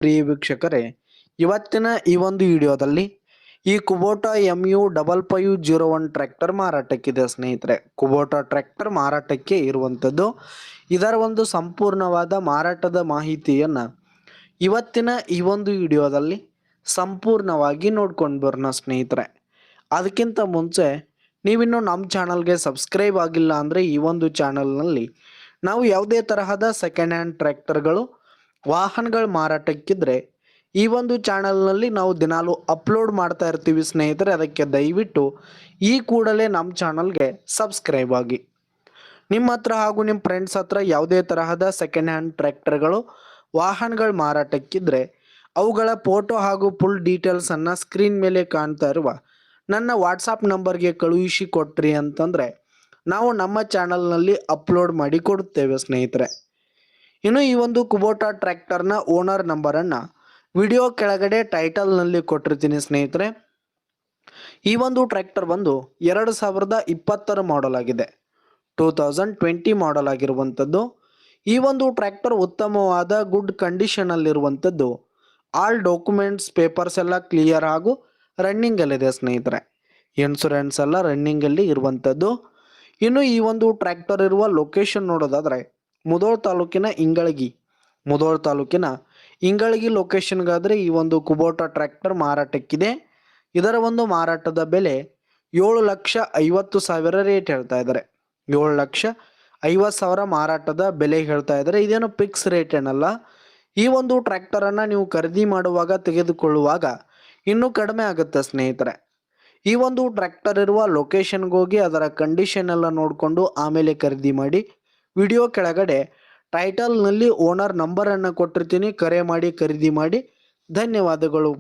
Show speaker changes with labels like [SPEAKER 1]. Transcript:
[SPEAKER 1] ಪ್ರಿಯ ವೀಕ್ಷಕರೇ, ಇವತ್ತಿನ ಈ ಒಂದು ವಿಡಿಯೋದಲ್ಲಿ ಈ ಕುಬೋಟಾ MU5501 ಟ್ರ್ಯಾಕ್ಟರ್ ಮಾರಾಟಕ್ಕಿದೆ ಸ್ನೇಹಿತರೆ. ಕುಬೋಟಾ ಟ್ರ್ಯಾಕ್ಟರ್ ಮಾರಾಟಕ್ಕೆ ಇರುವಂಥದ್ದು. ಇದರ ಒಂದು ಸಂಪೂರ್ಣವಾದ ಮಾರಾಟದ ಮಾಹಿತಿಯನ್ನು ಇವತ್ತಿನ ಈ ಒಂದು ವಿಡಿಯೋದಲ್ಲಿ ಸಂಪೂರ್ಣವಾಗಿ ನೋಡ್ಕೊಂಡು ಬರೋಣ ಸ್ನೇಹಿತರೆ. ಅದಕ್ಕಿಂತ ಮುಂಚೆ ನೀವಿನ್ನು ನಮ್ಮ ಚಾನಲ್ಗೆ ಸಬ್ಸ್ಕ್ರೈಬ್ ಆಗಿಲ್ಲ ಅಂದರೆ ಈ ಒಂದು ಚಾನಲ್ನಲ್ಲಿ ನಾವು ಯಾವುದೇ ತರಹದ ಸೆಕೆಂಡ್ ಹ್ಯಾಂಡ್ ಟ್ರ್ಯಾಕ್ಟರ್ಗಳು ವಾಹನಗಳ ಮಾರಾಟಕ್ಕಿದ್ರೆ ಈ ಒಂದು ಚಾನಲ್ನಲ್ಲಿ ನಾವು ದಿನಾಲು ಅಪ್ಲೋಡ್ ಮಾಡ್ತಾ ಇರ್ತೀವಿ ಸ್ನೇಹಿತರೆ. ಅದಕ್ಕೆ ದಯವಿಟ್ಟು ಈ ಕೂಡಲೇ ನಮ್ಮ ಚಾನಲ್ಗೆ ಸಬ್ಸ್ಕ್ರೈಬ್ ಆಗಿ. ನಿಮ್ಮ ಹತ್ರ ಹಾಗೂ ನಿಮ್ಮ ಫ್ರೆಂಡ್ಸ್ ಹತ್ರ ಯಾವುದೇ ತರಹದ ಸೆಕೆಂಡ್ ಹ್ಯಾಂಡ್ ಟ್ರ್ಯಾಕ್ಟರ್ಗಳು ವಾಹನಗಳ ಮಾರಾಟಕ್ಕಿದ್ರೆ ಅವುಗಳ ಫೋಟೋ ಹಾಗೂ ಫುಲ್ ಡೀಟೇಲ್ಸನ್ನು ಸ್ಕ್ರೀನ್ ಮೇಲೆ ಕಾಣ್ತಾ ಇರುವ ನನ್ನ ವಾಟ್ಸಪ್ ನಂಬರ್ಗೆ ಕಳುಹಿಸಿ ಕೊಟ್ರಿ ಅಂತಂದರೆ ನಾವು ನಮ್ಮ ಚಾನಲ್ನಲ್ಲಿ ಅಪ್ಲೋಡ್ ಮಾಡಿ ಕೊಡುತ್ತೇವೆ ಸ್ನೇಹಿತರೆ. ಇನ್ನು ಈ ಒಂದು ಕುಬೋಟಾ ಟ್ರ್ಯಾಕ್ಟರ್ನ ಓನರ್ ನಂಬರನ್ನು ವಿಡಿಯೋ ಕೆಳಗಡೆ ಟೈಟಲ್ನಲ್ಲಿ ಕೊಟ್ಟಿರ್ತೀನಿ ಸ್ನೇಹಿತರೆ. ಈ ಒಂದು ಟ್ರ್ಯಾಕ್ಟರ್ ಬಂದು 2020 ಮಾಡಲ್ ಆಗಿದೆ, 2020 ಮಾಡಲ್ ಆಗಿರುವಂಥದ್ದು. ಈ ಒಂದು ಟ್ರ್ಯಾಕ್ಟರ್ ಉತ್ತಮವಾದ ಗುಡ್ ಕಂಡೀಷನಲ್ಲಿರುವಂಥದ್ದು. ಆಲ್ ಡಾಕ್ಯುಮೆಂಟ್ಸ್ ಪೇಪರ್ಸ್ ಎಲ್ಲ ಕ್ಲಿಯರ್ ಹಾಗೂ ರನ್ನಿಂಗಲ್ಲಿದೆ ಸ್ನೇಹಿತರೆ. ಇನ್ಶೂರೆನ್ಸ್ ಎಲ್ಲ ರನ್ನಿಂಗಲ್ಲಿ ಇರುವಂಥದ್ದು. ಇನ್ನು ಈ ಒಂದು ಟ್ರ್ಯಾಕ್ಟರ್ ಇರುವ ಲೊಕೇಶನ್ ನೋಡೋದಾದರೆ ಮುಧೋಳ ತಾಲೂಕಿನ ಇಂಗಳಗಿ ಲೊಕೇಶನ್ಗಾದರೆ ಈ ಒಂದು ಕುಬೋಟಾ ಟ್ರ್ಯಾಕ್ಟರ್ ಮಾರಾಟಕ್ಕಿದೆ. ಇದರ ಒಂದು ಮಾರಾಟದ ಬೆಲೆ 7,50,000 ರೇಟ್ ಹೇಳ್ತಾ ಇದ್ದಾರೆ. 7,50,000 ಮಾರಾಟದ ಬೆಲೆ ಹೇಳ್ತಾ ಇದ್ದಾರೆ. ಇದೇನು ಫಿಕ್ಸ್ ರೇಟ್ ಏನಲ್ಲ. ಈ ಒಂದು ಟ್ರ್ಯಾಕ್ಟರನ್ನು ನೀವು ಖರೀದಿ ಮಾಡುವಾಗ ತೆಗೆದುಕೊಳ್ಳುವಾಗ ಇನ್ನೂ ಕಡಿಮೆ ಆಗುತ್ತೆ ಸ್ನೇಹಿತರೆ. ಈ ಒಂದು ಟ್ರ್ಯಾಕ್ಟರ್ ಇರುವ ಲೊಕೇಶನ್ಗೆ ಹೋಗಿ ಅದರ ಕಂಡೀಷನ್ ಎಲ್ಲ ನೋಡಿಕೊಂಡು ಆಮೇಲೆ ಖರೀದಿ ಮಾಡಿ. ವಿಡಿಯೋ ಕೆಳಗಡೆ ಟೈಟಲ್ನಲ್ಲಿ ಓನರ್ ನಂಬರನ್ನು ಕೊಟ್ಟಿರ್ತೀನಿ, ಕರೆ ಮಾಡಿ ಖರೀದಿ ಮಾಡಿ. ಧನ್ಯವಾದಗಳು.